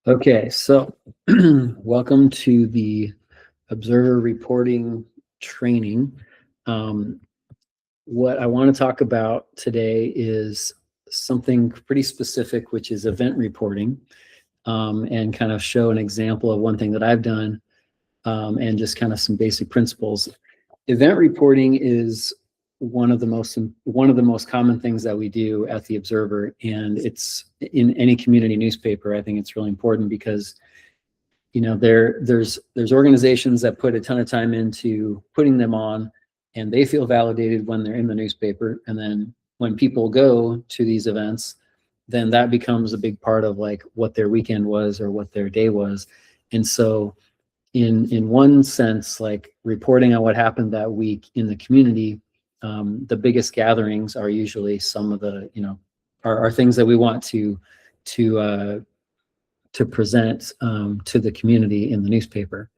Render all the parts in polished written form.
Okay, so welcome to the Observer Reporting Training. What I want to talk about today is something pretty specific, which is event reporting, and kind of show an example of one thing that I've done, and just kind of some basic principles. Event reporting is one of the most common things that we do at the Observer, and it's in any community newspaper. I think it's really important because there's organizations that put a ton of time into putting them on, and they feel validated when they're in the newspaper, and then when people go to these events, then that becomes a big part of like what their weekend was or what their day was. And so in one sense, like reporting on what happened that week in the community, the biggest gatherings are usually some of the are things that we want to present to the community in the newspaper.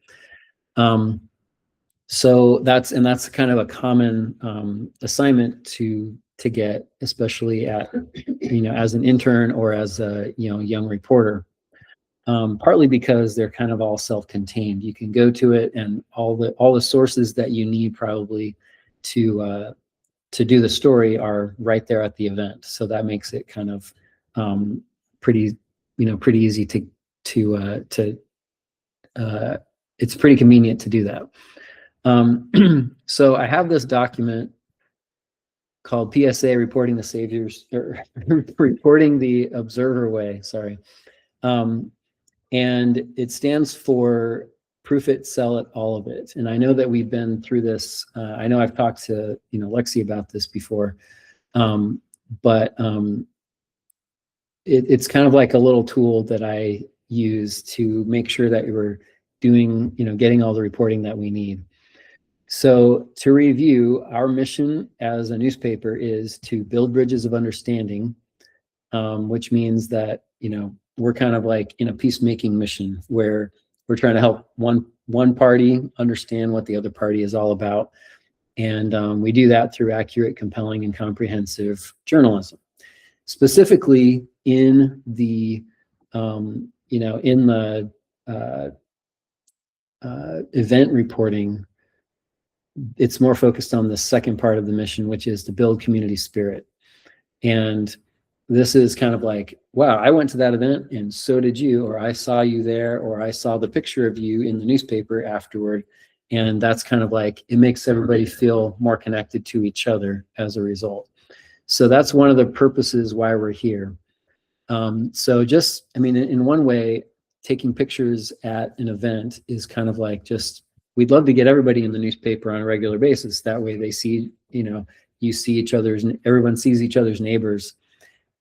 So that's kind of a common assignment to get, especially at as an intern or as a young reporter. Partly because they're kind of all self-contained. You can go to it, and all the sources that you need probably to do the story are right there at the event. So that makes it kind of pretty easy to it's pretty convenient to do that. So I have this document called PSA Reporting the Saviors, or Reporting the Observer Way, sorry. And it stands for Proof It, Sell It, All of It. And I know that we've been through this. I know I've talked to Lexi about this before, but it's kind of like a little tool that I use to make sure that we're doing, getting all the reporting that we need. So to review, our mission as a newspaper is to build bridges of understanding, which means that we're kind of like in a peacemaking mission where we're trying to help one party understand what the other party is all about. And we do that through accurate, compelling, and comprehensive journalism. Specifically in the, event reporting, it's more focused on the second part of the mission, which is to build community spirit. And this is kind of like, wow, I went to that event and so did you, or I saw you there, or I saw the picture of you in the newspaper afterward. And that's kind of like, it makes everybody feel more connected to each other as a result. So that's one of the purposes why we're here. So just, in one way, taking pictures at an event is kind of like we'd love to get everybody in the newspaper on a regular basis. That way they see, you see each other's, everyone sees each other's neighbors.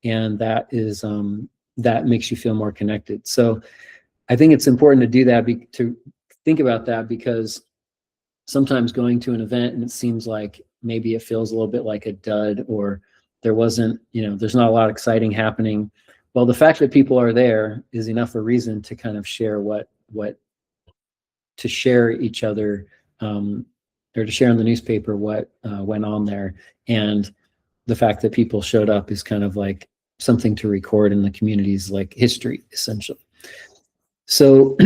And that is that makes you feel more connected. So I think it's important to do that, to think about that, because sometimes going to an event and it seems like maybe it feels a little bit like a dud, or there wasn't, there's not a lot exciting happening. Well, the fact that people are there is enough a reason to kind of share to share each other, or to share in the newspaper what went on there. And the fact that people showed up is kind of like something to record in the community's like history, essentially. So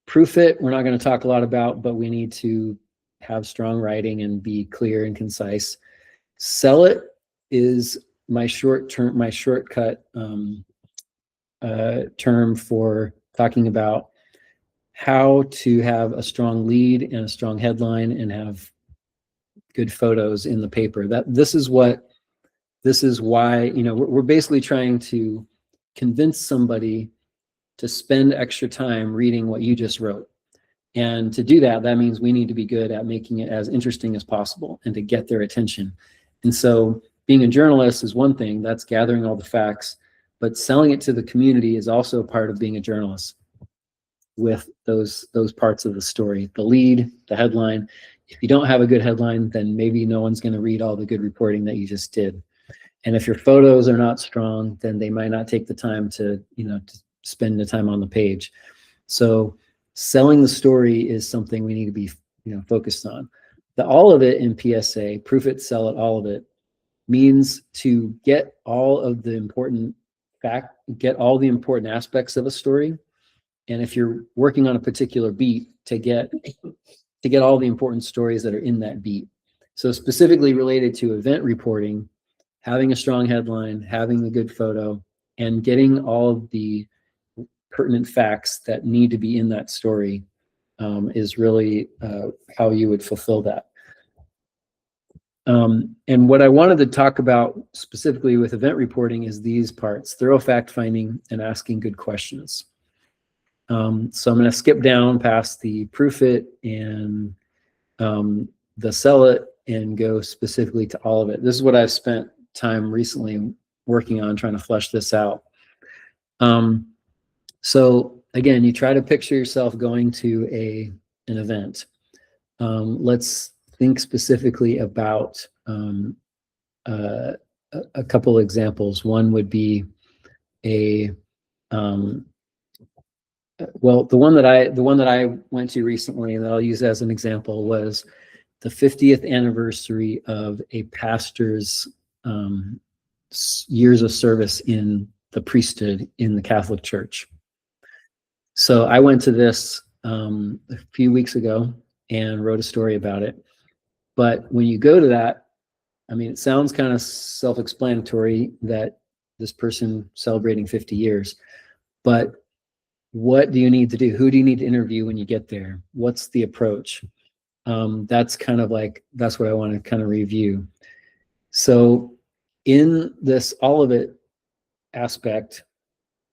proof it, we're not going to talk a lot about, but we need to have strong writing and be clear and concise. Sell it is my shortcut term for talking about how to have a strong lead and a strong headline and have good photos in the paper. This is why, we're basically trying to convince somebody to spend extra time reading what you just wrote. And to do that, that means we need to be good at making it as interesting as possible and to get their attention. And so being a journalist is one thing, that's gathering all the facts, but selling it to the community is also part of being a journalist, with those parts of the story, the lead, the headline. If you don't have a good headline, then maybe no one's going to read all the good reporting that you just did. And if your photos are not strong, then they might not take the time to spend the time on the page. So selling the story is something we need to be focused on. The all of it in PSA, proof it, sell it, all of it, means to get all of the important get all the important aspects of a story. And if you're working on a particular beat, to get all the important stories that are in that beat. So specifically related to event reporting, having a strong headline, having a good photo, and getting all of the pertinent facts that need to be in that story is really how you would fulfill that. And what I wanted to talk about specifically with event reporting is these parts: thorough fact finding and asking good questions. So I'm going to skip down past the proof it and the sell it and go specifically to all of it. This is what I've spent time recently working on, trying to flesh this out. So again, you try to picture yourself going to an event. Let's think specifically about a couple examples. One would be well, the one that I went to recently that I'll use as an example was the 50th anniversary of a pastor's years of service in the priesthood in the Catholic Church. So I went to this a few weeks ago and wrote a story about it. But when you go to that, I mean, it sounds kind of self-explanatory that this person celebrating 50 years, but what do you need to do? Who do you need to interview when you get there? What's the approach? That's kind of like, that's what I want to kind of review. So in this all of it aspect,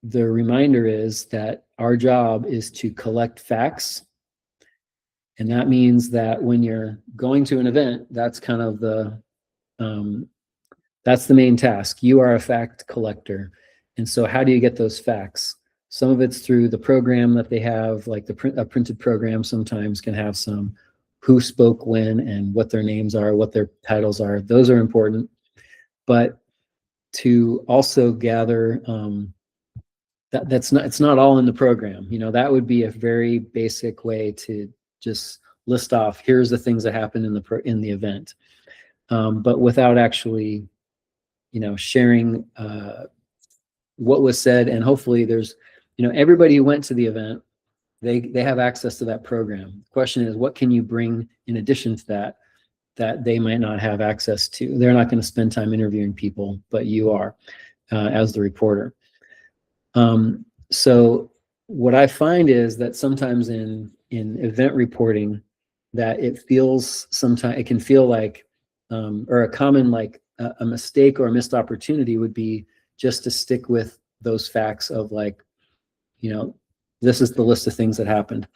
the reminder is that our job is to collect facts. And that means that when you're going to an event, that's kind of that's the main task. You are a fact collector. And so how do you get those facts? Some of it's through the program that they have, like a printed program sometimes can have some who spoke when and what their names are, what their titles are. Those are important. But to also gather, it's not all in the program. You know, that would be a very basic way to just list off, here's the things that happened in the event. But without actually, you know, sharing what was said. And hopefully there's, you know, everybody who went to the event, they have access to that program. The question is, what can you bring in addition to that they might not have access to? They're not going to spend time interviewing people, but you are as the reporter. So what I find is that sometimes in event reporting, that it can feel like, or a common, like a mistake or a missed opportunity would be just to stick with those facts of, like, you know, this is the list of things that happened.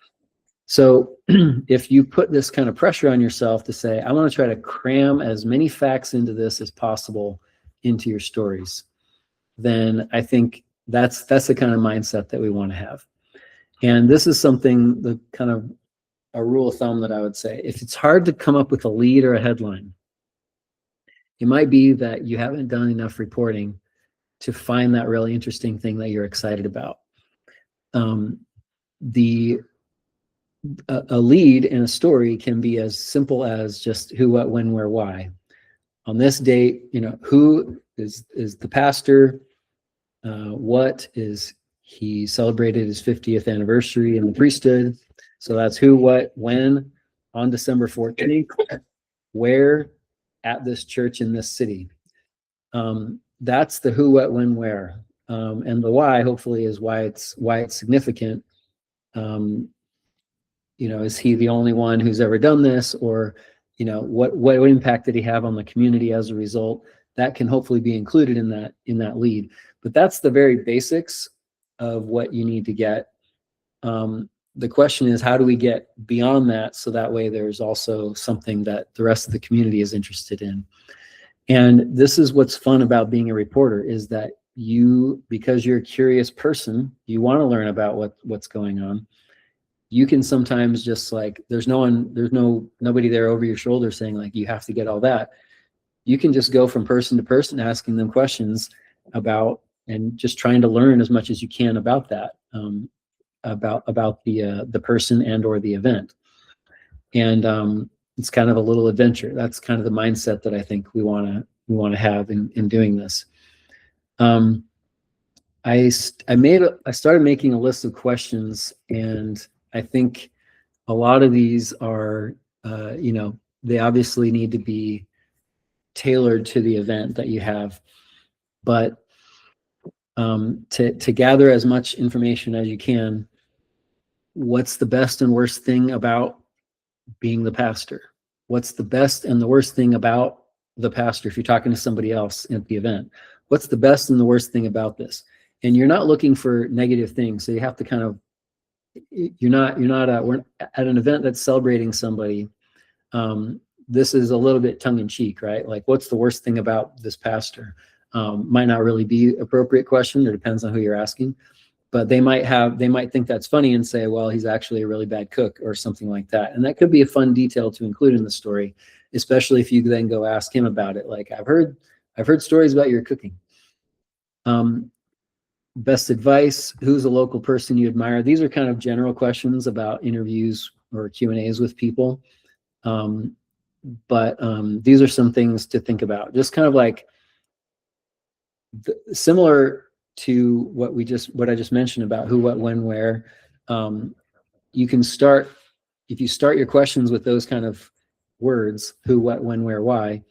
So if you put this kind of pressure on yourself to say, I want to try to cram as many facts into this as possible into your stories, then I think that's the kind of mindset that we want to have. And this is something, the kind of a rule of thumb that I would say, if it's hard to come up with a lead or a headline, it might be that you haven't done enough reporting to find that really interesting thing that you're excited about. A lead in a story can be as simple as just who, what, when, where, why. On this date, you know, who is the pastor? What is he celebrated his 50th anniversary in the priesthood? So that's who, what, when, on December 14th, where, at this church in this city. That's the who, what, when, where. And the why, hopefully, is why it's significant. You know, is he the only one who's ever done this? Or, you know, what impact did he have on the community as a result? That can hopefully be included in that lead. But that's the very basics of what you need to get. The question is, how do we get beyond that, so that way there's also something that the rest of the community is interested in? And this is what's fun about being a reporter, is that because you're a curious person, you want to learn about what's going on. You can sometimes just, like, there's nobody there over your shoulder saying, like, you have to get all that. You can just go from person to person, asking them questions about, and just trying to learn as much as you can about that, about the person and or the event. And it's kind of a little adventure. That's kind of the mindset that I think we want to have in doing this. I started making a list of questions, and I think a lot of these are, they obviously need to be tailored to the event that you have, but to gather as much information as you can. What's the best and worst thing about being the pastor? What's the best and the worst thing about the pastor if you're talking to somebody else at the event? What's the best and the worst thing about this? And you're not looking for negative things, so you have to kind of, we're at an event that's celebrating somebody. This is a little bit tongue-in-cheek, right? Like, what's the worst thing about this pastor? Might not really be appropriate question, or depends on who you're asking, but they might think that's funny and say, well, he's actually a really bad cook or something like that. And that could be a fun detail to include in the story, especially if you then go ask him about it. Like, I've heard stories about your cooking. Best advice, who's a local person you admire? These are kind of general questions about interviews or Q&As with people. But these are some things to think about. Just kind of like similar to what I just mentioned about who, what, when, where. You can start, if you start your questions with those kind of words, who, what, when, where, why,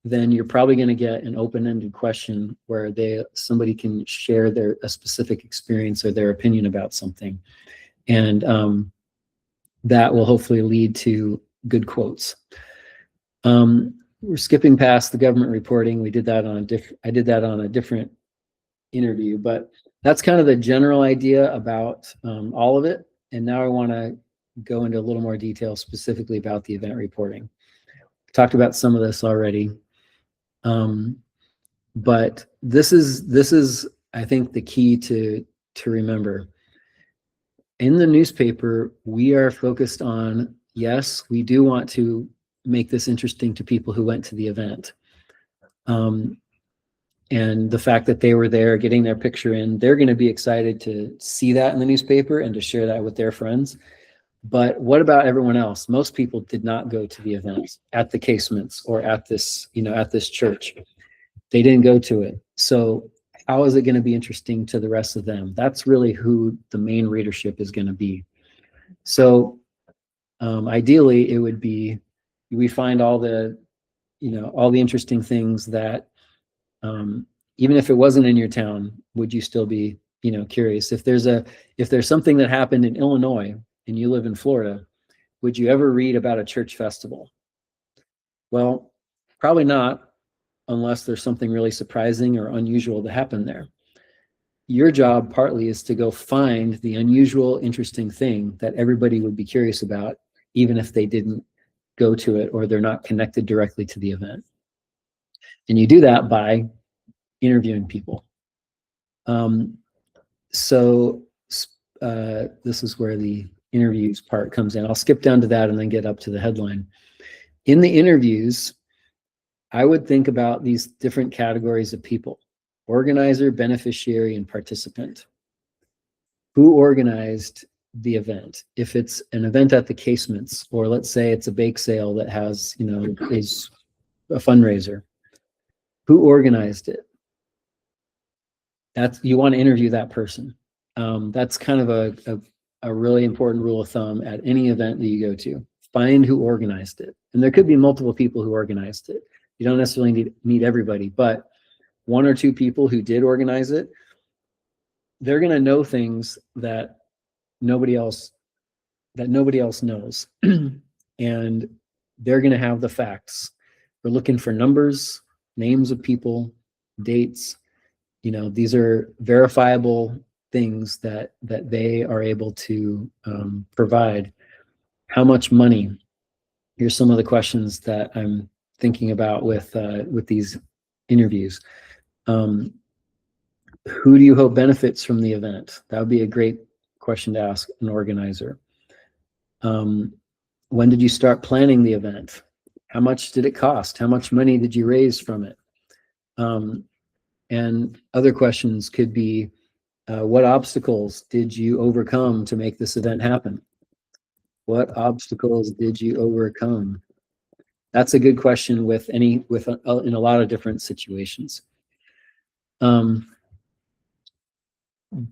then you're probably going to get an open-ended question where somebody can share a specific experience or their opinion about something. And that will hopefully lead to good quotes. We're skipping past the government reporting. I did that on a different interview, but that's kind of the general idea about all of it. And now I want to go into a little more detail specifically about the event reporting. Talked about some of this already. But this is, I think, the key to remember. In the newspaper, we are focused on, yes, we do want to make this interesting to people who went to the event. And the fact that they were there getting their picture in, they're going to be excited to see that in the newspaper and to share that with their friends. But what about everyone else? Most people did not go to the event at the casements or at this church. They didn't go to it. So how is it going to be interesting to the rest of them? That's really who the main readership is going to be. So ideally, it would be, we find all the interesting things that, even if it wasn't in your town, would you still be, curious? If there's something that happened in Illinois and you live in Florida, would you ever read about a church festival? Well, probably not, unless there's something really surprising or unusual that happened there. Your job partly is to go find the unusual, interesting thing that everybody would be curious about, even if they didn't go to it or they're not connected directly to the event. And you do that by interviewing people. So this is where the interviews part comes in. I'll skip down to that and then get up to the headline. In the interviews, I would think about these different categories of people: organizer, beneficiary, and participant. Who organized the event? If it's an event at the casements, or let's say it's a bake sale that has, is a fundraiser, who organized it? You want to interview that person. That's kind of a really important rule of thumb at any event that you go to. Find who organized it. And there could be multiple people who organized it. You don't necessarily need to meet everybody, but one or two people who did organize it, they're going to know things that nobody else knows. And they're going to have the facts. We're looking for numbers, names of people, dates. These are verifiable things that they are able to provide. How much money? Here's some of the questions that I'm thinking about with these interviews. Who do you hope benefits from the event? That would be a great question to ask an organizer. When did you start planning the event? How much did it cost? How much money did you raise from it? And other questions could be, what obstacles did you overcome to make this event happen? What obstacles did you overcome? That's a good question in a lot of different situations.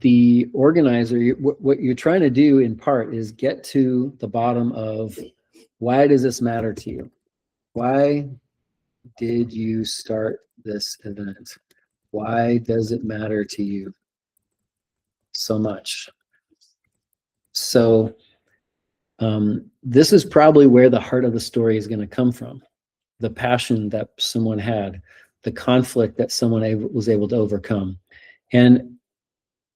the organizer, what you're trying to do in part is get to the bottom of, why does this matter to you? Why did you start this event? Why does it matter to you so much? So this is probably where the heart of the story is going to come from. The passion that someone had, the conflict that someone was able to overcome. And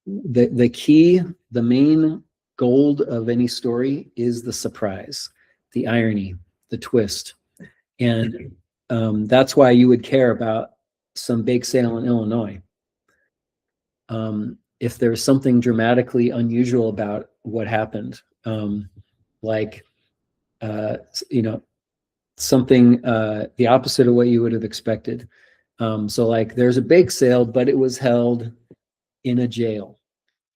the key, the main gold of any story is the surprise, the irony, the twist. And that's why you would care about some bake sale in Illinois. If there's something dramatically unusual about what happened, like, something the opposite of what you would have expected. So like, there's a bake sale, but it was held in a jail.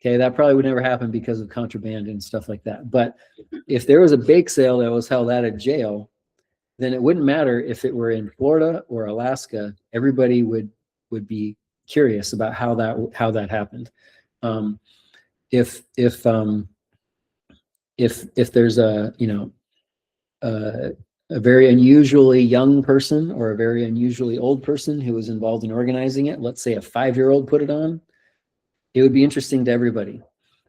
Okay, that probably would never happen because of contraband and stuff like that. But if there was a bake sale that was held at a jail, then it wouldn't matter if it were in Florida or Alaska. Everybody would be curious about how that happened. If there's a very unusually young person or a very unusually old person who was involved in organizing it, let's say a 5-year-old put it on, it would be interesting to everybody.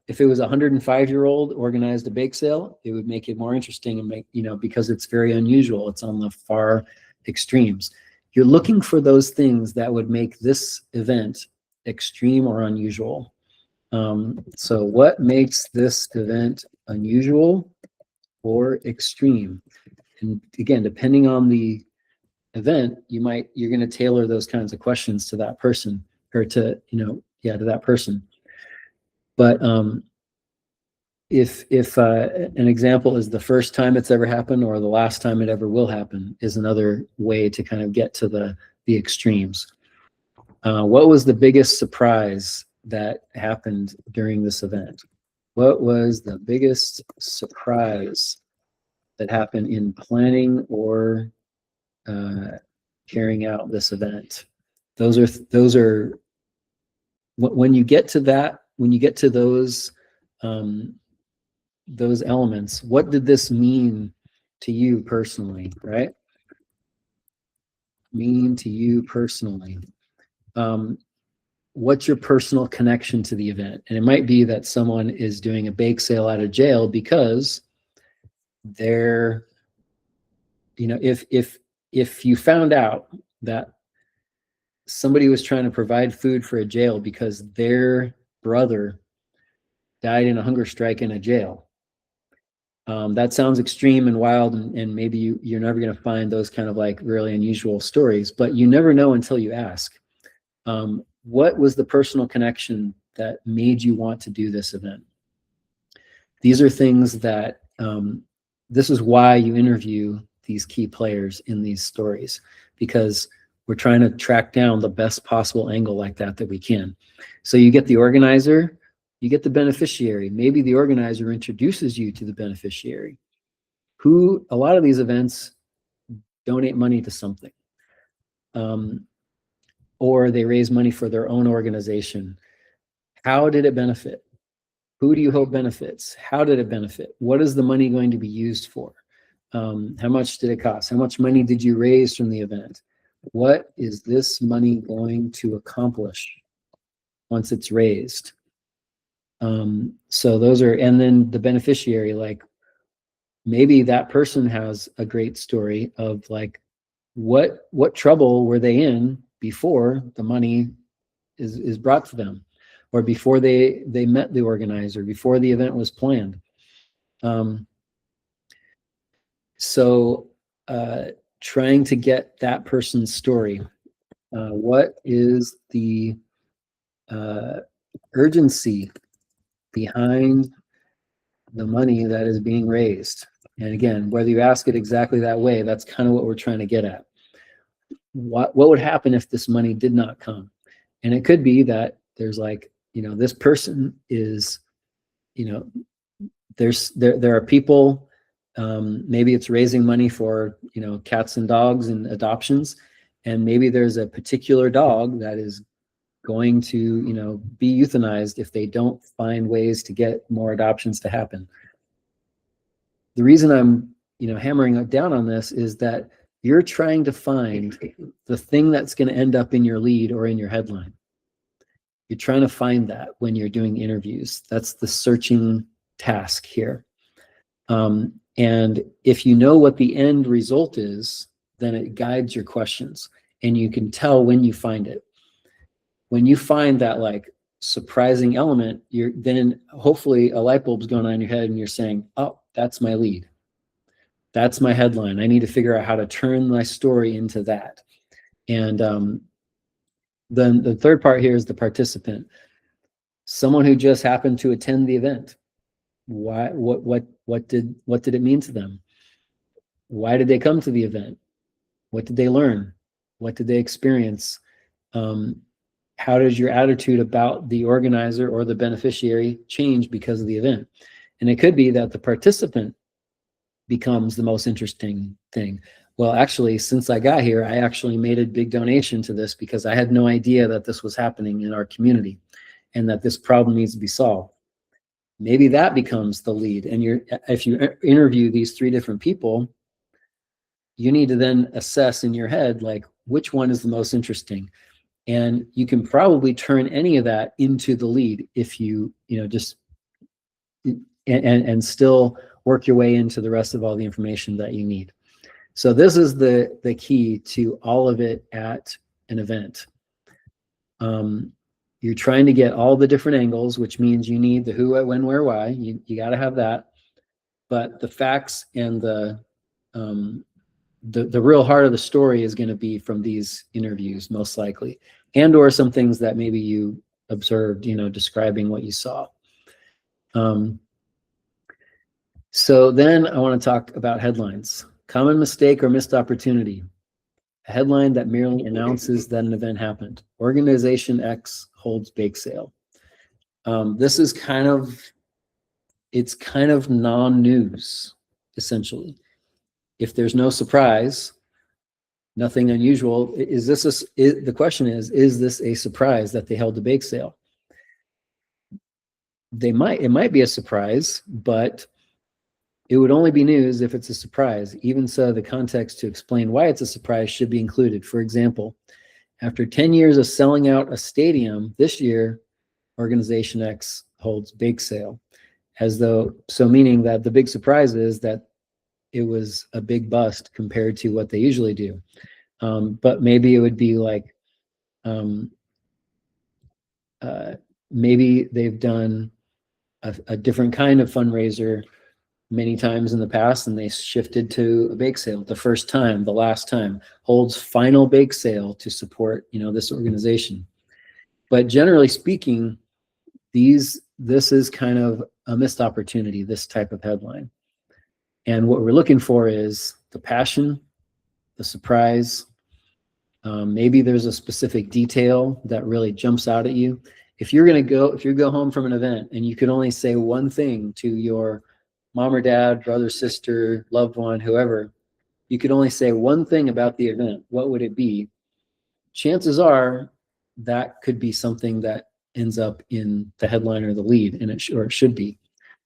If it was a 105-year-old organized a bake sale, it would make it more interesting and make, because it's very unusual. It's on the far extremes. You're looking for those things that would make this event extreme or unusual. So what makes this event unusual or extreme? And again, depending on the event, you're going to tailor those kinds of questions to that person, or to that person. But if an example is the first time it's ever happened or the last time it ever will happen, is another way to kind of get to the extremes. What was the biggest surprise that happened during this event? What was the biggest surprise that happened in planning or carrying out this event? Those are when you get to that, when you get to those elements, what did this mean to you personally, right? Mean to you personally. What's your personal connection to the event? And it might be that someone is doing a bake sale out of jail because they're, if you found out that somebody was trying to provide food for a jail because their brother died in a hunger strike in a jail, that sounds extreme and wild, and maybe you're never going to find those kind of like really unusual stories, but you never know until you ask. What was the personal connection that made you want to do this event? These are things that, this is why you interview these key players in these stories, because we're trying to track down the best possible angle like that we can. So you get the organizer, you get the beneficiary. Maybe the organizer introduces you to the beneficiary, who, a lot of these events donate money to something. Or they raise money for their own organization. How did it benefit? Who do you hope benefits? How did it benefit? What is the money going to be used for? How much did it cost? How much money did you raise from the event? What is this money going to accomplish once it's raised? So those are, and then the beneficiary, like maybe that person has a great story of like, what trouble were they in before the money is brought to them, or before they met the organizer, before the event was planned. So trying to get that person's story. What is the urgency behind the money that is being raised? And again, whether you ask it exactly that way, that's kind of what we're trying to get at. What would happen if this money did not come? And it could be that there's like, this person is, there are people, maybe it's raising money for, cats and dogs and adoptions. And maybe there's a particular dog that is going to, be euthanized if they don't find ways to get more adoptions to happen. The reason I'm, hammering down on this is that you're trying to find the thing that's going to end up in your lead or in your headline. You're trying to find that when you're doing interviews. That's the searching task here. And if you know what the end result is, then it guides your questions, and you can tell when you find it. When you find that like surprising element, then hopefully a light bulb's going on in your head and you're saying, oh, that's my lead. That's my headline. I need to figure out how to turn my story into that. And then the third part here is the participant. Someone who just happened to attend the event. Why? What did it mean to them? Why did they come to the event? What did they learn? What did they experience? How does your attitude about the organizer or the beneficiary change because of the event? And it could be that the participant becomes the most interesting thing. Well, actually, since I got here, I actually made a big donation to this because I had no idea that this was happening in our community and that this problem needs to be solved. Maybe that becomes the lead. And if you interview these 3 different people, you need to then assess in your head, like, which one is the most interesting? And you can probably turn any of that into the lead if you, just and still work your way into the rest of all the information that you need. So this is the key to all of it at an event. You're trying to get all the different angles, which means you need the who, what, when, where, why. You got to have that. But the facts and the real heart of the story is going to be from these interviews, most likely, and or some things that maybe you observed, describing what you saw. So then I want to talk about headlines. Common mistake or missed opportunity. A headline that merely announces that an event happened. Organization X holds bake sale. This is kind of non-news, essentially. If there's no surprise, nothing unusual, the question is this a surprise that they held the bake sale? It might be a surprise, but it would only be news if it's a surprise. Even so, the context to explain why it's a surprise should be included. For example, after 10 years of selling out a stadium, this year, Organization X holds bake sale. Meaning that the big surprise is that it was a big bust compared to what they usually do. But maybe it would be like, maybe they've done a different kind of fundraiser many times in the past, and they shifted to a bake sale. The first time, the last time, holds final bake sale to support, this organization. But generally speaking, this is kind of a missed opportunity, this type of headline. And what we're looking for is the passion, the surprise. Maybe there's a specific detail that really jumps out at you. If you go home from an event and you could only say one thing to your mom or dad, brother, sister, loved one, whoever, you could only say one thing about the event, what would it be? Chances are that could be something that ends up in the headline or the lead, and it should be.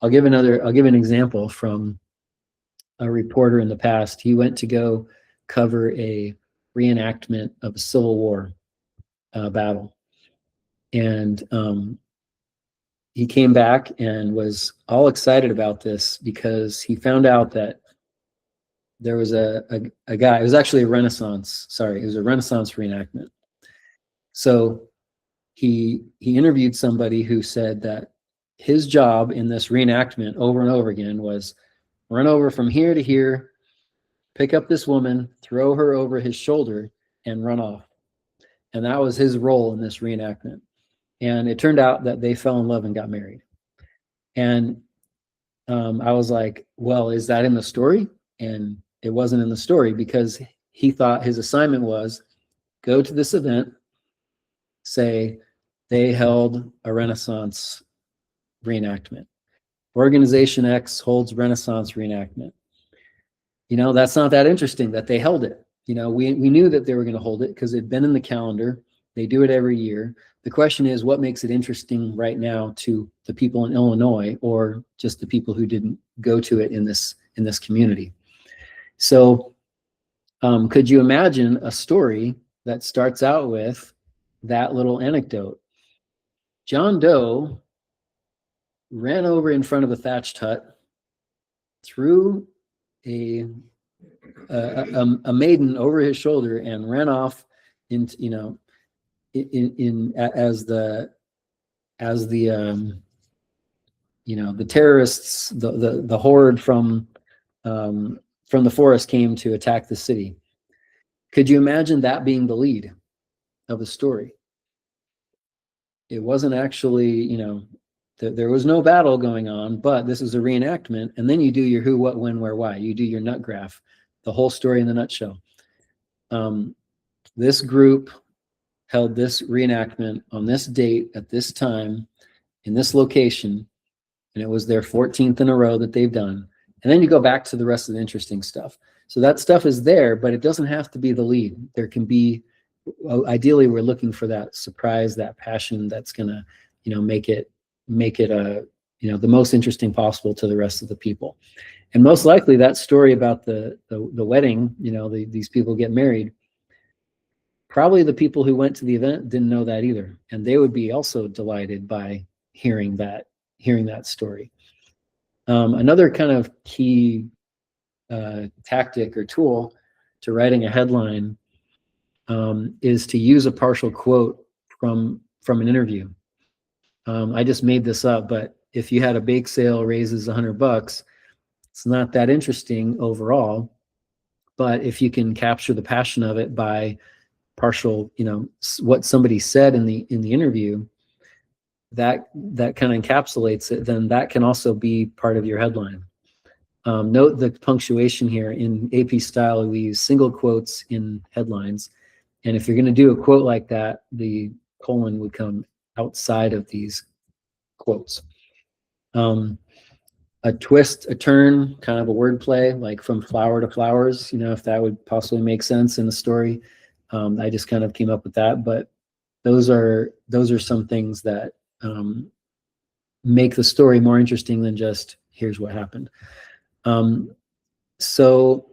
I'll give an example from a reporter in the past. He went to go cover a reenactment of a Civil War battle. And he came back and was all excited about this because he found out that there was a guy. It was actually a Renaissance. Sorry, it was a Renaissance reenactment. So he interviewed somebody who said that his job in this reenactment over and over again was run over from here to here, pick up this woman, throw her over his shoulder, and run off. And that was his role in this reenactment. And it turned out that they fell in love and got married. And I was like, well, is that in the story? And it wasn't in the story because he thought his assignment was go to this event, say they held a Renaissance reenactment. Organization X holds Renaissance reenactment. That's not that interesting that they held it. We knew that they were going to hold it because it'd been in the calendar. They do it every year. The question is, what makes it interesting right now to the people in Illinois, or just the people who didn't go to it in this community? So could you imagine a story that starts out with that little anecdote? John Doe ran over in front of a thatched hut, threw a maiden over his shoulder, and ran off into, as the the terrorists, the horde from the forest came to attack the city. Could you imagine that being the lead of the story? It wasn't actually, there was no battle going on, but this is a reenactment. And then you do your who, what, when, where, why. You do your nut graph, the whole story in the nutshell. This group held this reenactment on this date at this time in this location, and it was their 14th in a row that they've done. And then you go back to the rest of the interesting stuff. So that stuff is there, but it doesn't have to be the lead. There can be, ideally, we're looking for that surprise, that passion that's gonna, make it a, the most interesting possible to the rest of the people. And most likely that story about the wedding, these people get married, probably the people who went to the event didn't know that either, and they would be also delighted by hearing that story. Another kind of key tactic or tool to writing a headline is to use a partial quote from an interview. I just made this up, but if you had a bake sale raises $100, it's not that interesting overall. But if you can capture the passion of it by partial, what somebody said in the interview, that kind of encapsulates it, then that can also be part of your headline. Note the punctuation here. In AP style, we use single quotes in headlines. And if you're going to do a quote like that, the colon would come outside of these quotes. A twist, a turn, kind of a wordplay, like from flower to flowers, if that would possibly make sense in the story. I just kind of came up with that, but those are some things that make the story more interesting than just here's what happened. So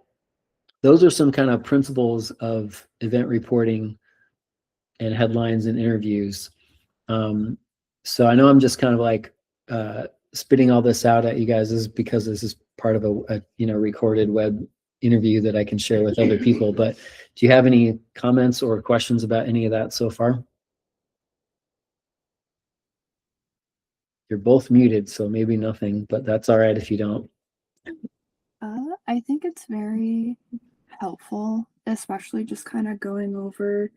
those are some kind of principles of event reporting and headlines and interviews. So I know I'm just kind of like spitting all this out at you guys. This is because this is part of a recorded web interview that I can share with other people. But do you have any comments or questions about any of that so far? You're both muted, so maybe nothing, but that's all right if you don't. I think it's very helpful, especially just kind of going over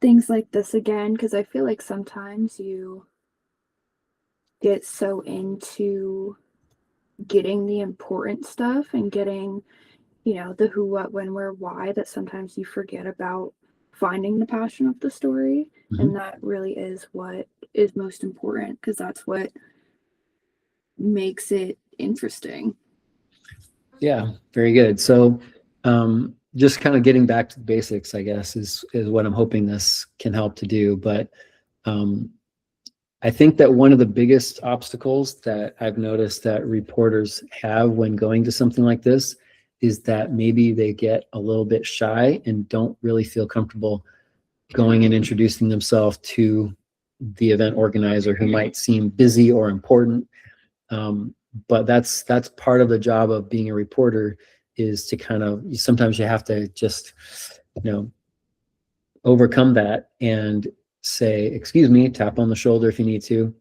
things like this again, because I feel like sometimes you get so into getting the important stuff and getting, the who, what, when, where, why, that sometimes you forget about finding the passion of the story. Mm-hmm. And that really is what is most important, because that's what makes it interesting. Yeah, very good. So just kind of getting back to the basics, I guess, is what I'm hoping this can help to do. But I think that one of the biggest obstacles that I've noticed that reporters have when going to something like this is that maybe they get a little bit shy and don't really feel comfortable going and introducing themselves to the event organizer, who might seem busy or important. But that's part of the job of being a reporter, is to kind of, sometimes you have to just, overcome that and say, excuse me, tap on the shoulder if you need to.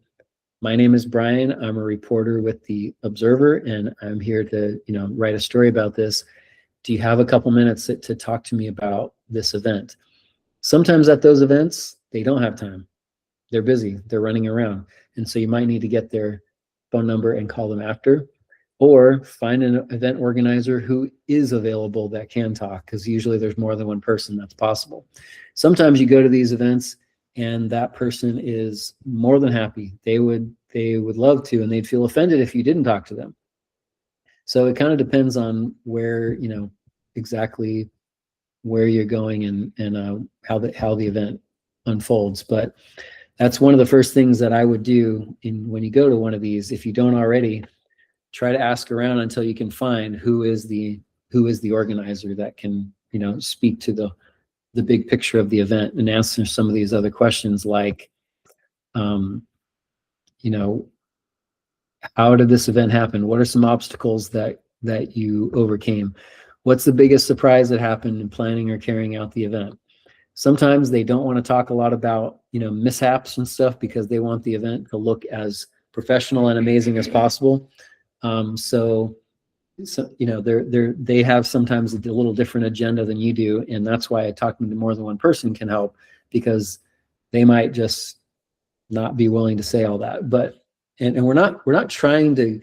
My name is Brian. I'm a reporter with the Observer, and I'm here to, write a story about this. Do you have a couple minutes to talk to me about this event? Sometimes at those events, they don't have time. They're busy. They're running around. And so you might need to get their phone number and call them after, or find an event organizer who is available that can talk, because usually there's more than one person that's possible. Sometimes you go to these events and that person is more than happy. They would love to, and they'd feel offended if you didn't talk to them. So it kind of depends on where, exactly where you're going and how the event unfolds. But that's one of the first things that I would do when you go to one of these. If you don't already, try to ask around until you can find who is the organizer that can, speak to the big picture of the event and answer some of these other questions like, you know, how did this event happen? What are some obstacles that you overcame? What's the biggest surprise that happened in planning or carrying out the event? Sometimes they don't want to talk a lot about, mishaps and stuff because they want the event to look as professional and amazing as possible. So they have sometimes a little different agenda than you do, and that's why talking to more than one person can help, because they might just not be willing to say all that. But and we're not trying to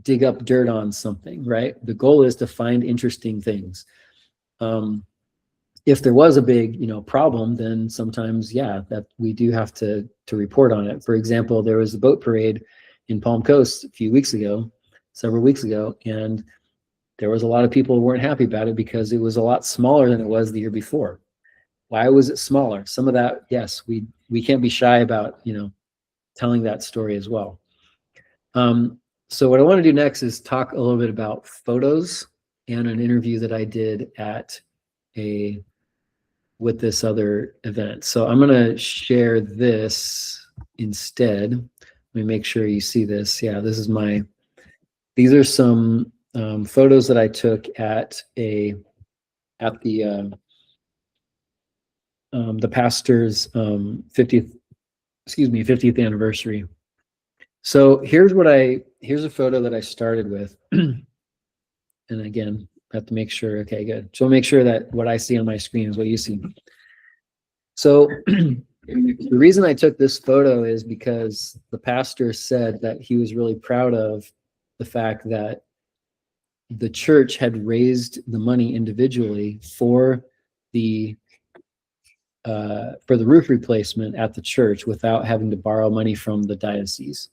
dig up dirt on something, right? The goal is to find interesting things. If there was a big, problem, then sometimes, that we do have to report on it. For example, there was a boat parade in Palm Coast several weeks ago, and there was a lot of people who weren't happy about it because it was a lot smaller than it was the year before. Why was it smaller? Some of that, yes, we can't be shy about, telling that story as well. So what I want to do next is talk a little bit about photos and an interview that I did with this other event. So I'm going to share this instead. Let me make sure you see this. Yeah, these are some photos that I took at the pastor's 50th anniversary. So here's a photo that I started with. And again, I have to make sure, okay, good. So make sure that what I see on my screen is what you see. So the reason I took this photo is because the pastor said that he was really proud of the fact that the church had raised the money individually for the roof replacement at the church without having to borrow money from the diocese.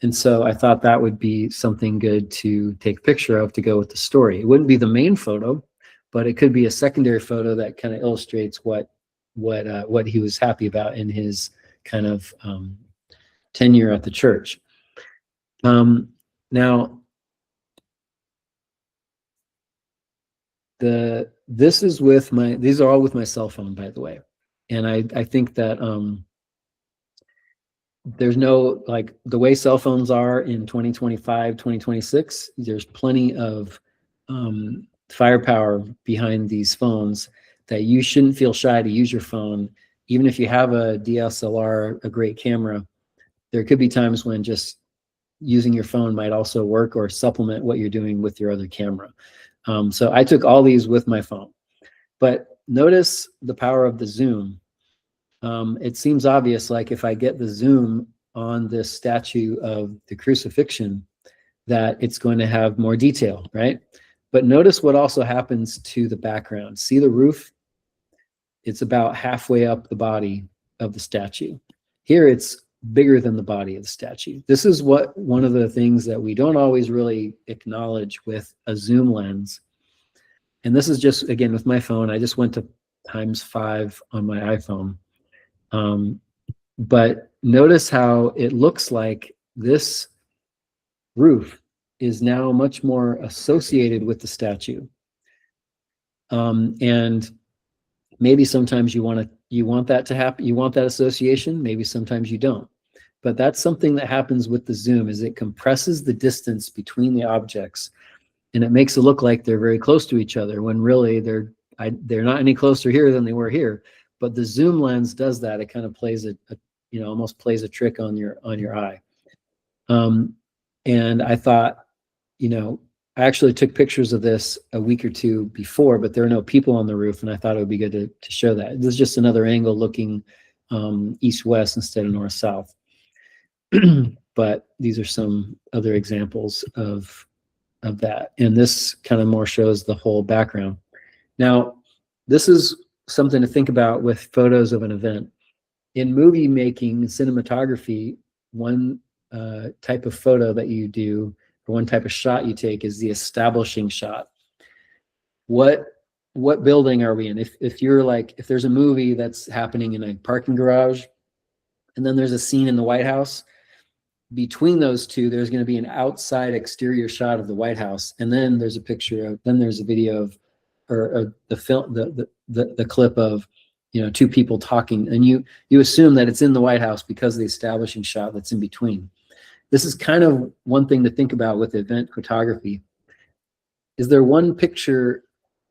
And so I thought that would be something good to take a picture of to go with the story. It wouldn't be the main photo, but it could be a secondary photo that kind of illustrates what he was happy about in his kind of tenure at the church. Now, these are all with my cell phone, by the way. And I think that there's no, like, the way cell phones are in 2025, 2026, there's plenty of firepower behind these phones that you shouldn't feel shy to use your phone. Even if you have a DSLR, a great camera, there could be times when just using your phone might also work or supplement what you're doing with your other camera. So I took all these with my phone. But notice the power of the zoom. It seems obvious, like if I get the zoom on this statue of the crucifixion, that it's going to have more detail, right? But notice what also happens to the background. See the roof? It's about halfway up the body of the statue. Here it's bigger than the body of the statue. This is one of the things that we don't always really acknowledge with a zoom lens. And this is just, again, with my phone, I just went to ×5 on my iPhone. But notice how it looks like this roof is now much more associated with the statue. And maybe sometimes you want that to happen. You want that association. Maybe sometimes you don't. But that's something that happens with the zoom, is it compresses the distance between the objects, and it makes it look like they're very close to each other when really they're not any closer here than they were here. But the zoom lens does that. It kind of plays almost plays a trick on your eye. And I thought, I actually took pictures of this a week or two before, but there are no people on the roof, and I thought it would be good to show that. This is just another angle looking east-west instead of north-south. But these are some other examples of that. And this kind of more shows the whole background. Now, this is something to think about with photos of an event. In movie making, cinematography, one type of photo that you do, or one type of shot you take, is the establishing shot. What what building are we in? If you're like, if there's a movie that's happening in a parking garage, and then there's a scene in the White House, between those two, there's going to be an outside exterior shot of the White House, and then there's a picture of, then there's a video of, or the film, the clip of, you know, two people talking, and you assume that it's in the White House because of the establishing shot that's in between. This is kind of one thing to think about with event photography. Is there one picture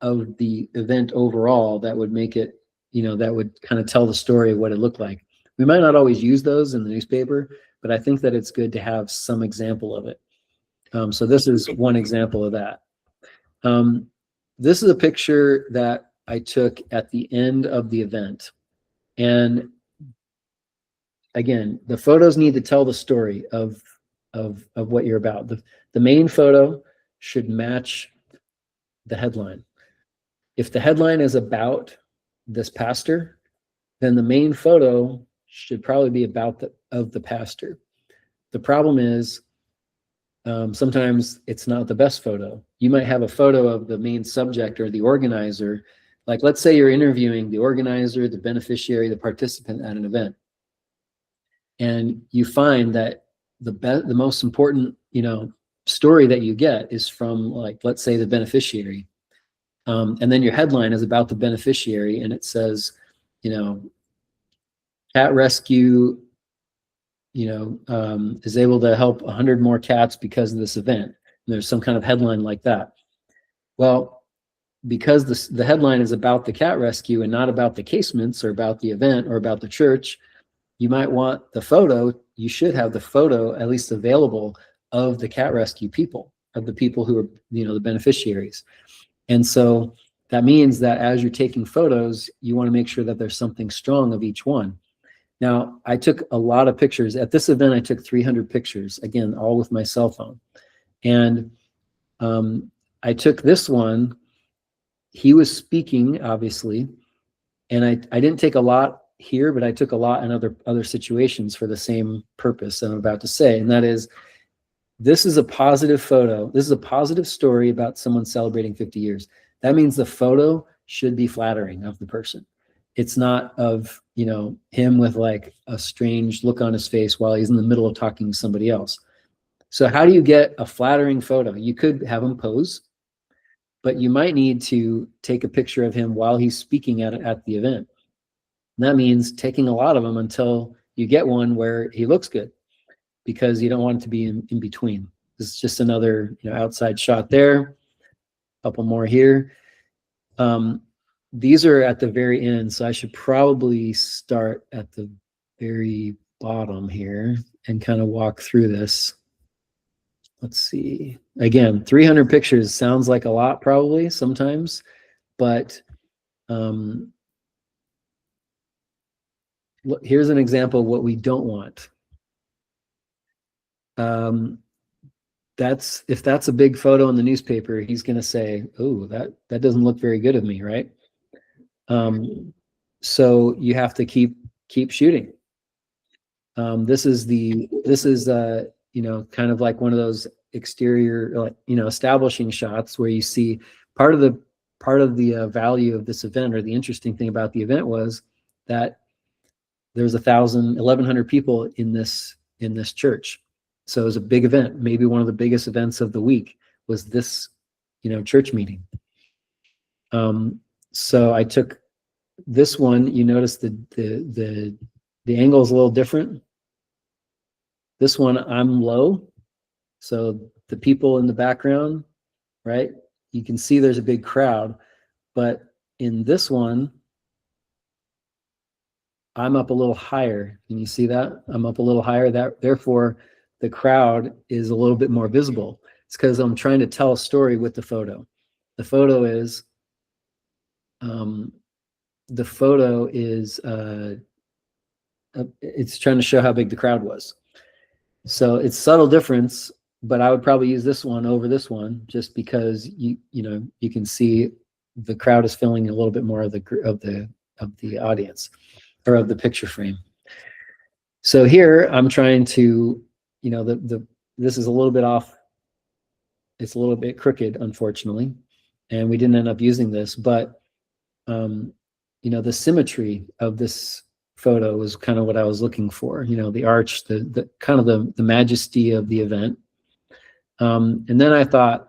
of the event overall that would make it, you know, that would kind of tell the story of what it looked like? We might not always use those in the newspaper, but I think that it's good to have some example of it. So this is one example of that. This is a picture that I took at the end of the event. And again, the photos need to tell the story of what you're about. The main photo should match the headline. If the headline is about this pastor, then the main photo should probably be about the pastor. The problem is sometimes it's not the best photo. You might have a photo of the main subject or the organizer. Like, let's say you're interviewing the organizer, the beneficiary, the participant at an event, and you find that the most important, you know, story that you get is from, like, let's say the beneficiary, and then your headline is about the beneficiary, and it says, you know, cat rescue, you know, is able to help 100 more cats because of this event. And there's some kind of headline like that. Well, because the headline is about the cat rescue and not about the casements or about the event or about the church, you might want the photo. You should have the photo at least available of the cat rescue people, of the people who are, you know, the beneficiaries. And so that means that as you're taking photos, you want to make sure that there's something strong of each one. Now, I took a lot of pictures. At this event, I took 300 pictures, again, all with my cell phone. And I took this one. He was speaking, obviously, and I didn't take a lot here, but I took a lot in other situations for the same purpose that I'm about to say, and that is, this is a positive photo. This is a positive story about someone celebrating 50 years. That means the photo should be flattering of the person. It's not of, you know, him with like a strange look on his face while he's in the middle of talking to somebody else. So how do you get a flattering photo? You could have him pose, but you might need to take a picture of him while he's speaking at the event. And that means taking a lot of them until you get one where he looks good, because you don't want it to be in between. This is just another, you know, outside shot there. A couple more here. These are at the very end, so I should probably start at the very bottom here and kind of walk through this. Let's see. Again, 300 pictures sounds like a lot probably sometimes, but look, here's an example of what we don't want. If that's a big photo in the newspaper, he's going to say, "Oh, that doesn't look very good of me," right? So you have to keep shooting. This is you know, kind of like one of those exterior, like, you know, establishing shots where you see part of the value of this event, or the interesting thing about the event, was that there's 1,100 people in this church. So it was a big event. Maybe one of the biggest events of the week was this, you know, church meeting. So I took this one. You notice the angle is a little different. This one, I'm low, so the people in the background, right? You can see there's a big crowd, but in this one, I'm up a little higher. Can you see that? I'm up a little higher. Therefore, the crowd is a little bit more visible. It's because I'm trying to tell a story with the photo. The photo is it's trying to show how big the crowd was. So it's subtle difference, but I would probably use this one over this one, just because you know, you can see the crowd is filling a little bit more of the audience, or of the picture frame. So here I'm trying to, you know, this is a little bit off. It's a little bit crooked, unfortunately. and we didn't end up using this, but the symmetry of this photo was kind of what I was looking for. The arch, the kind of the majesty of the event. And then I thought,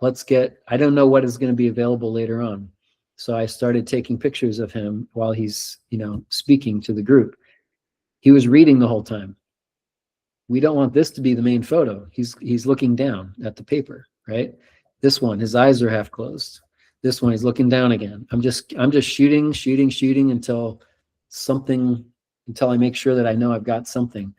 I don't know what is going to be available later on. So I started taking pictures of him while he's, speaking to the group. He was reading the whole time. We don't want this to be the main photo. He's looking down at the paper, right? This one, his eyes are half closed. This one, he's looking down again. I'm just shooting until I make sure that I know I've got something.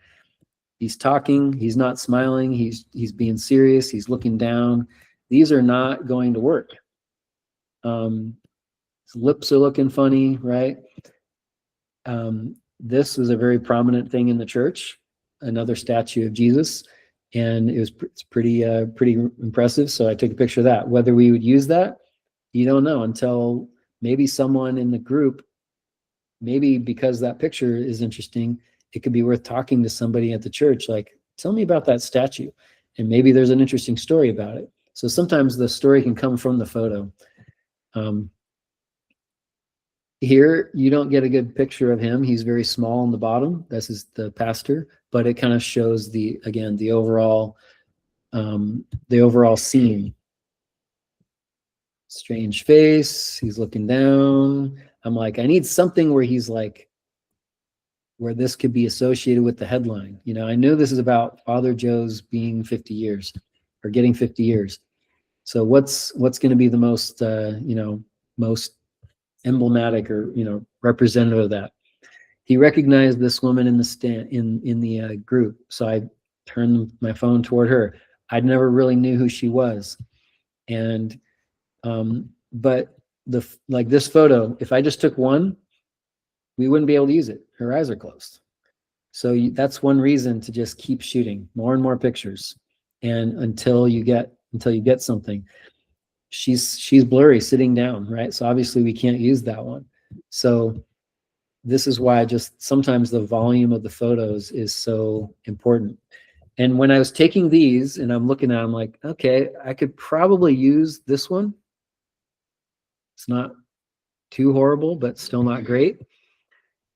He's talking, he's not smiling, he's being serious, he's looking down. These are not going to work. His lips are looking funny, right? This was a very prominent thing in the church, another statue of Jesus, and it's pretty impressive. So I took a picture of that. Whether we would use that, you don't know until maybe someone in the group, maybe because that picture is interesting, it could be worth talking to somebody at the church, like, tell me about that statue. And maybe there's an interesting story about it. So sometimes the story can come from the photo. Here, you don't get a good picture of him. He's very small on the bottom. This is the pastor, but it kind of shows the overall scene. Strange face. He's looking down. I'm like, I need something where he's like, where this could be associated with the headline. I knew this is about Father Joe's being 50 years or getting 50 years. So what's going to be the most, most emblematic or, representative of that? He recognized this woman in the stand in the group. So I turned my phone toward her. I never really knew who she was. And, but this photo, if I just took one, we wouldn't be able to use it. Her eyes are closed. So that's one reason to just keep shooting more and more pictures, and until you get something. She's blurry sitting down, right? So obviously we can't use that one. So this is why sometimes the volume of the photos is so important. And when I was taking these and I'm looking at, I'm like, okay, I could probably use this one. It's not too horrible, but still not great.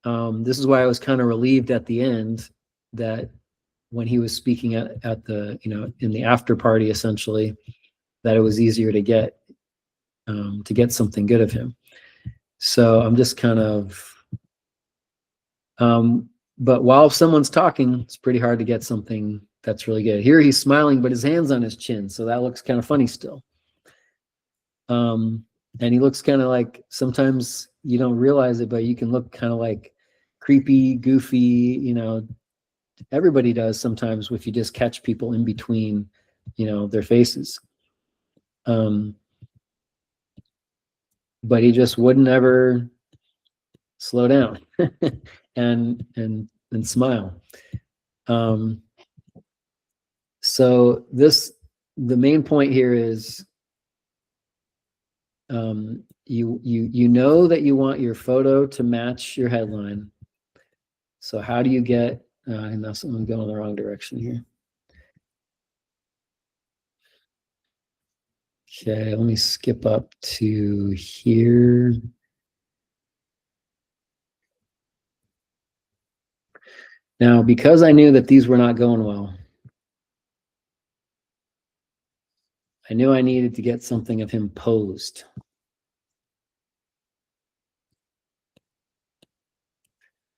This is why I was kind of relieved at the end that when he was speaking at the, in the after party, essentially, that it was easier to get something good of him. So I'm just kind of, but while someone's talking, it's pretty hard to get something that's really good. Here he's smiling, but his hand's on his chin, so that looks kind of funny still. And he looks kind of like, sometimes you don't realize it, but you can look kind of like creepy, goofy, everybody does sometimes if you just catch people in between, their faces. But he just wouldn't ever slow down and smile. So the main point here is, you know that you want your photo to match your headline. So how do you get, and that's, I'm going the wrong direction here. Okay, let me skip up to here. Now, because I knew that these were not going well, I knew I needed to get something of him posed.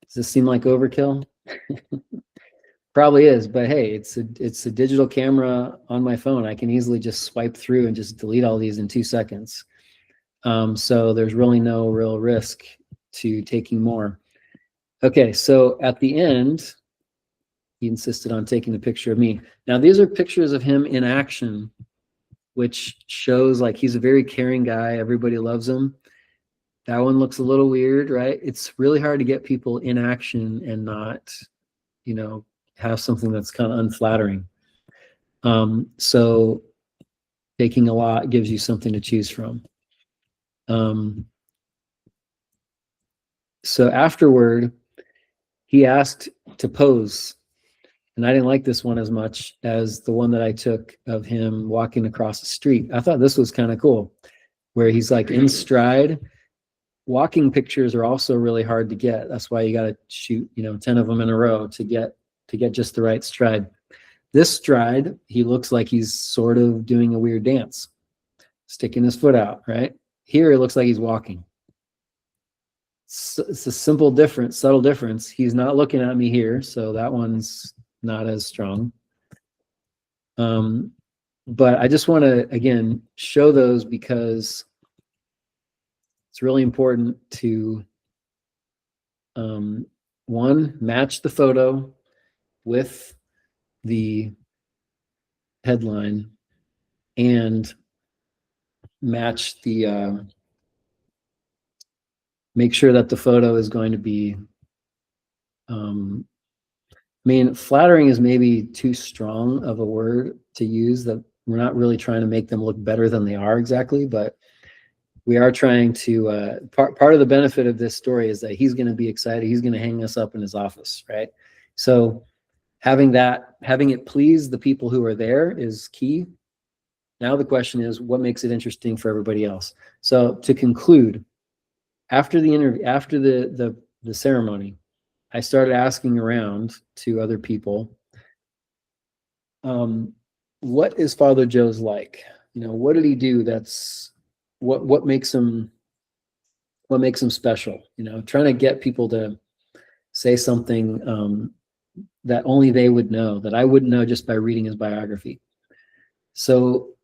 Does this seem like overkill? Probably is, but hey, it's a digital camera on my phone. I can easily just swipe through and just delete all these in 2 seconds. So there's really no real risk to taking more. Okay, so at the end, he insisted on taking a picture of me. Now these are pictures of him in action, which shows like he's a very caring guy. Everybody loves him. That one looks a little weird, right? It's really hard to get people in action and not, have something that's kind of unflattering. So taking a lot gives you something to choose from. So afterward, he asked to pose, and I didn't like this one as much as the one that I took of him walking across the street. I thought this was kind of cool. where he's like in stride. Walking pictures are also really hard to get. That's why you got to shoot, 10 of them in a row to get just the right stride. This stride, he looks like he's sort of doing a weird dance, sticking his foot out, right? Here, it looks like he's walking. It's a simple difference, subtle difference. He's not looking at me here, so that one's not as strong. But I just want to, again, show those because it's really important to, one, match the photo with the headline and match the, make sure that the photo is going to be, flattering is maybe too strong of a word to use. That we're not really trying to make them look better than they are exactly, but we are trying to, part of the benefit of this story is that he's going to be excited. He's going to hang us up in his office, right? So having it please the people who are there is key. Now the question is, what makes it interesting for everybody else? So to conclude, after the interview, after the ceremony, I started asking around to other people, what is Father Joe's like? What did he do? That's what makes him special? Trying to get people to say something that only they would know, that I wouldn't know just by reading his biography. So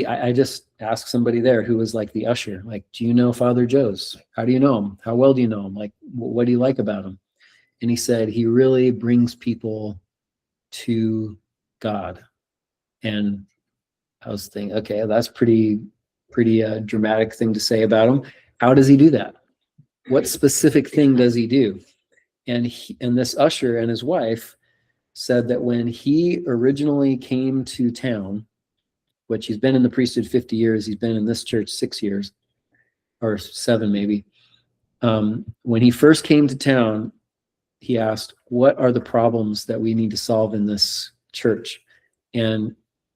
I just asked somebody there who was like the usher, like, do you know Father Joe's? How do you know him? How well do you know him? Like, what do you like about him? And he said, he really brings people to God. And I was thinking, okay, that's pretty dramatic thing to say about him. How does he do that? What specific thing does he do? And this usher and his wife said that when he originally came to town, which he's been in the priesthood 50 years, he's been in this church 6 years, or 7 maybe. When he first came to town, he asked, what are the problems that we need to solve in this church? And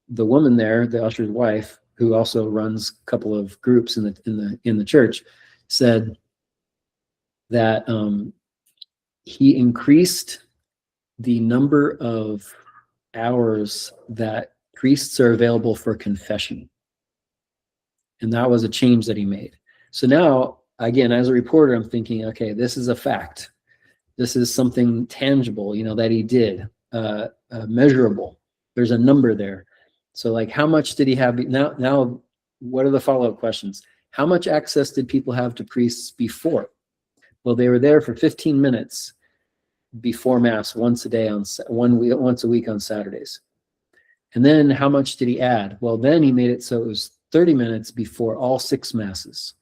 the woman there, the usher's wife, who also runs a couple of groups in the church, said that he increased the number of hours that priests are available for confession. And that was a change that he made. So now, again, as a reporter, I'm thinking, okay, this is a fact. This is something tangible, that he did, measurable. There's a number there. So like, how much did he have? Now, what are the follow-up questions? How much access did people have to priests before? Well, they were there for 15 minutes before Mass once a week on Saturdays. And then how much did he add? Well, then he made it so it was 30 minutes before all 6 Masses.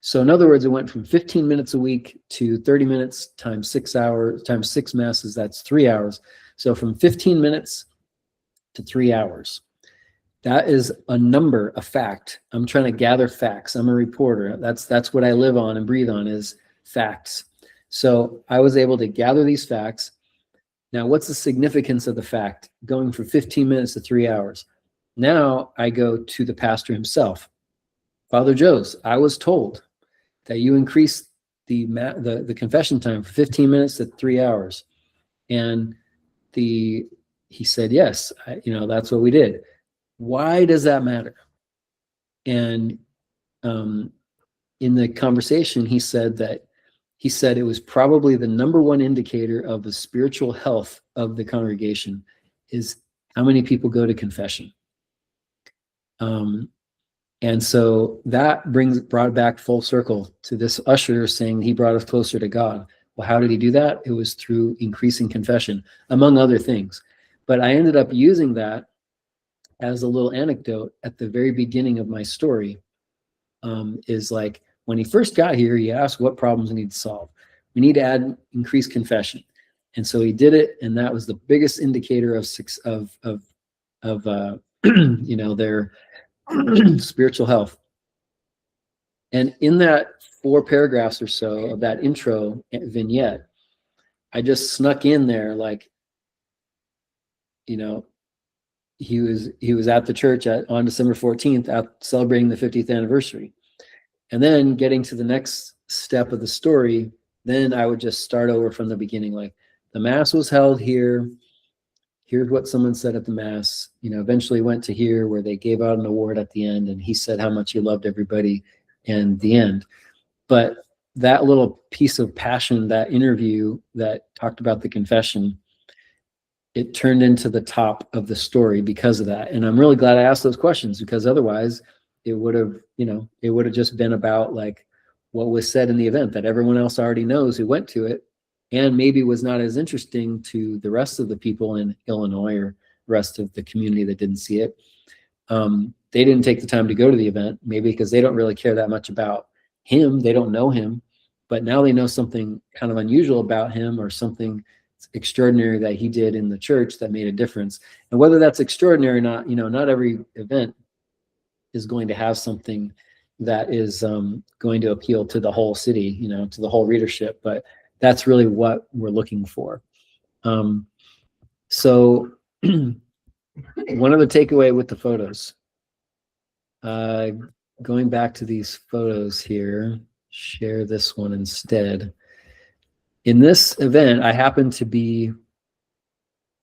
So in other words, it went from 15 minutes a week to 30 minutes times 6 hours, times 6 Masses, that's 3 hours. So from 15 minutes to 3 hours. That is a number, a fact. I'm trying to gather facts. I'm a reporter. That's what I live on and breathe on, is facts. So I was able to gather these facts. Now, what's the significance of the fact going from 15 minutes to 3 hours? Now I go to the pastor himself. Father Joe's, I was told that you increased the confession time from 15 minutes to 3 hours. And he said, yes, that's what we did. Why does that matter? And in the conversation, he said it was probably the number one indicator of the spiritual health of the congregation is how many people go to confession. And so that brought it back full circle to this usher saying he brought us closer to God. Well, how did he do that? It was through increasing confession, among other things. But I ended up using that as a little anecdote at the very beginning of my story. Is like, when he first got here, he asked what problems we need to solve. We need to increase confession. And so he did it, and that was the biggest indicator of their spiritual health. And in that 4 paragraphs or so of that intro vignette, I just snuck in there, like, he was at the church on December 14th out celebrating the 50th anniversary. And then getting to the next step of the story, then I would just start over from the beginning. Like, the mass was held here. Here's what someone said at the mass. Eventually went to here where they gave out an award at the end, and he said how much he loved everybody, and the end. But that little piece of passion, that interview that talked about the confession, it turned into the top of the story because of that. And I'm really glad I asked those questions, because otherwise it would have just been about like what was said in the event that everyone else already knows who went to it, and maybe was not as interesting to the rest of the people in Illinois or rest of the community that didn't see it. They didn't take the time to go to the event, maybe because they don't really care that much about him. They don't know him, but now they know something kind of unusual about him, or something extraordinary that he did in the church that made a difference. And whether that's extraordinary or not, not every event is going to have something that is going to appeal to the whole city, to the whole readership, but that's really what we're looking for. So one other takeaway with the photos, going back to these photos here, share this one instead. In this event, I happened to be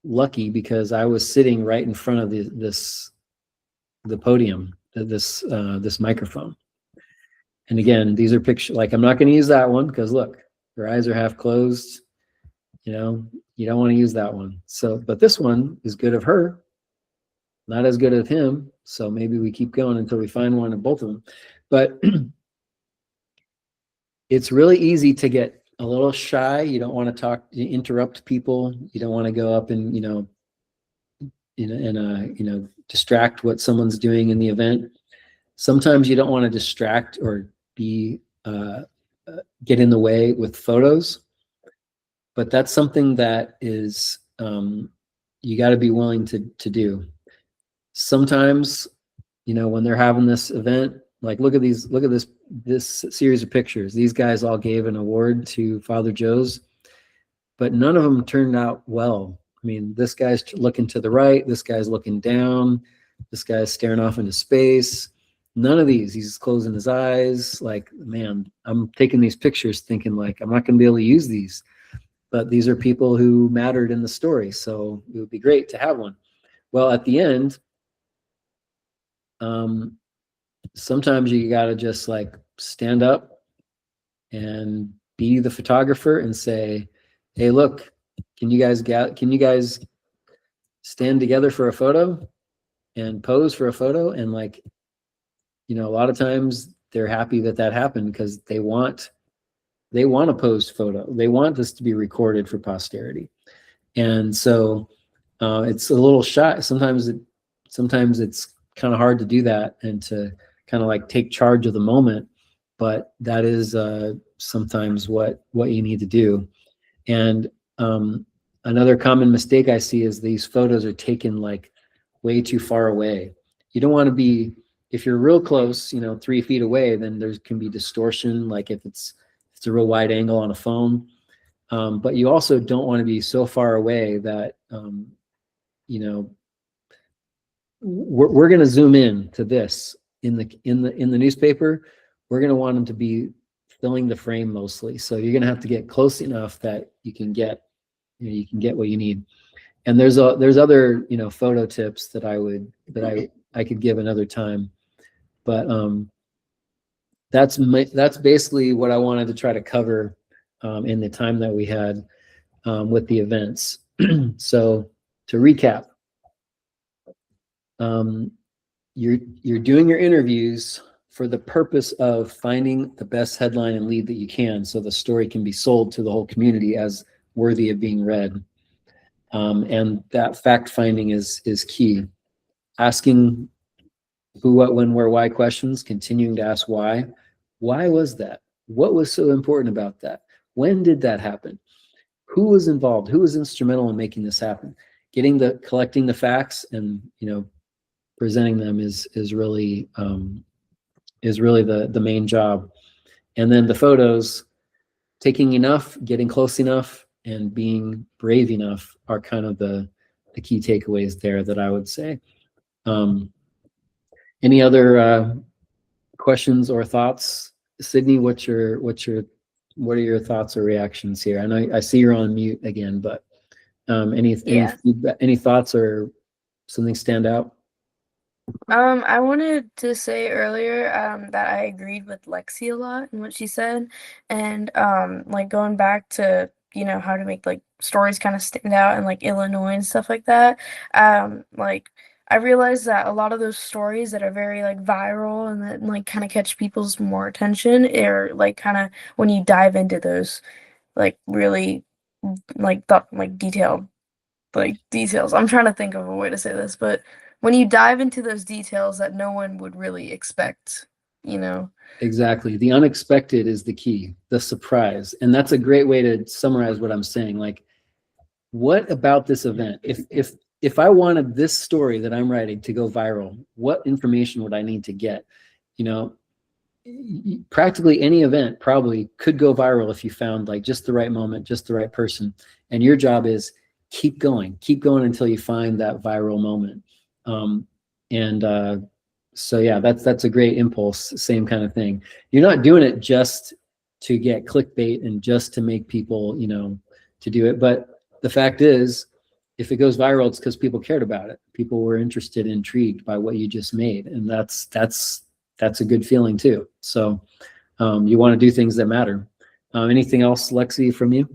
lucky because I was sitting right in front of the podium, this microphone. And again, these are pictures. Like, I'm not going to use that one because look, her eyes are half closed. You don't want to use that one. So, but this one is good of her, not as good of him. So maybe we keep going until we find one of both of them. But it's really easy to get a little shy. You don't want to interrupt people. You don't want to go up and, distract what someone's doing in the event. Sometimes you don't want to distract or be get in the way with photos, but that's something that is you got to be willing to do. Sometimes, when they're having this event, like look at this series of pictures. These guys all gave an award to Father Joe's, but none of them turned out well. I mean, this guy's looking to the right, this guy's looking down, this guy's staring off into space. None of these, he's closing his eyes. Like, man, I'm taking these pictures thinking like, I'm not going to be able to use these, but these are people who mattered in the story. So it would be great to have one. Well, at the end, sometimes you got to just like stand up and be the photographer and say, hey, look, can you guys stand together for a photo and pose for a photo? And like, a lot of times they're happy that happened because they want a posed photo. They want this to be recorded for posterity. And so it's a little shy. Sometimes it's kind of hard to do that and to kind of like take charge of the moment, but that is sometimes what you need to do. And another common mistake I see is these photos are taken like way too far away. You don't want to be, if you're real close, 3 feet away, then there can be distortion, like if it's a real wide angle on a phone. But you also don't want to be so far away that, we're going to zoom in to this in the newspaper. We're going to want them to be filling the frame mostly. So you're going to have to get close enough that you can get what you need. And there's other, photo tips that I could give another time, but that's basically what I wanted to try to cover in the time that we had with the events. So to recap, you're doing your interviews for the purpose of finding the best headline and lead that you can, so the story can be sold to the whole community as worthy of being read. And that fact finding is key. Asking who, what, when, where, why questions, continuing to ask why. Why was that? What was so important about that? When did that happen? Who was involved? Who was instrumental in making this happen? Collecting the facts and, presenting them is really the main job. And then the photos, taking enough, getting close enough, and being brave enough are kind of the the key takeaways there that I would say. Any other questions or thoughts? Sydney, what are your thoughts or reactions here? I know I see you're on mute again, but any thoughts or something stand out? I wanted to say earlier that I agreed with Lexi a lot in what she said, and like going back to how to make like stories kind of stand out in like Illinois and stuff like that. Like I realized that a lot of those stories that are very like viral and that like kind of catch people's more attention are like kind of when you dive into those like really like detailed like details. I'm trying to think of a way to say this, but when you dive into those details that no one would really expect, you know. Exactly. The unexpected is the key, the surprise. And that's a great way to summarize what I'm saying. Like, what about this event? If I wanted this story that I'm writing to go viral, what information would I need to get? You know, practically any event probably could go viral if you found like just the right moment, just the right person. And your job is keep going until you find that viral moment. So yeah, that's a great impulse. Same kind of thing. You're not doing it just to get clickbait and just to make people, to do it. But the fact is, if it goes viral, it's because people cared about it. People were interested, intrigued by what you just made, and that's a good feeling too. So you want to do things that matter. Anything else, Lexi, from you?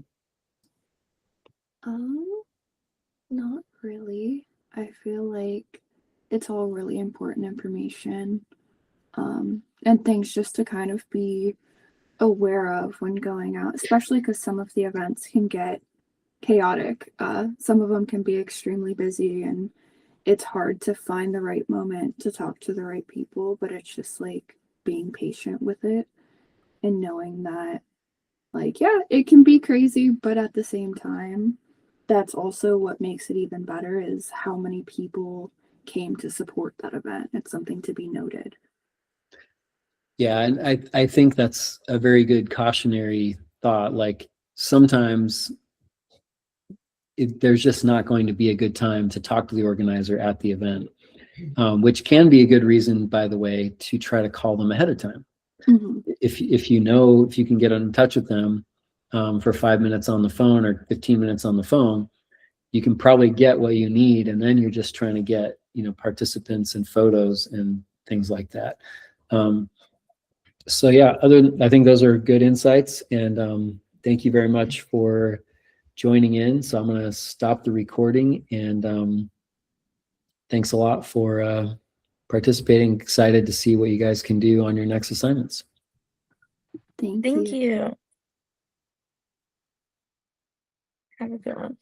Not really. I feel like it's all really important information, and things just to kind of be aware of when going out, especially because some of the events can get chaotic. Some of them can be extremely busy, and it's hard to find the right moment to talk to the right people, but it's just like being patient with it and knowing that, like, yeah, it can be crazy, but at the same time, that's also what makes it even better is how many people came to support that event. It's something to be noted. Yeah, and I think that's a very good cautionary thought. Like sometimes there's just not going to be a good time to talk to the organizer at the event, which can be a good reason, by the way, to try to call them ahead of time. Mm-hmm. If you can get in touch with them for 5 minutes on the phone or 15 minutes on the phone, you can probably get what you need, and then you're just trying to get participants and photos and things like that. So yeah, I think those are good insights, and thank you very much for joining in. So I'm going to stop the recording, and thanks a lot for participating. Excited to see what you guys can do on your next assignments. Thank Thank you. you. Have a good one.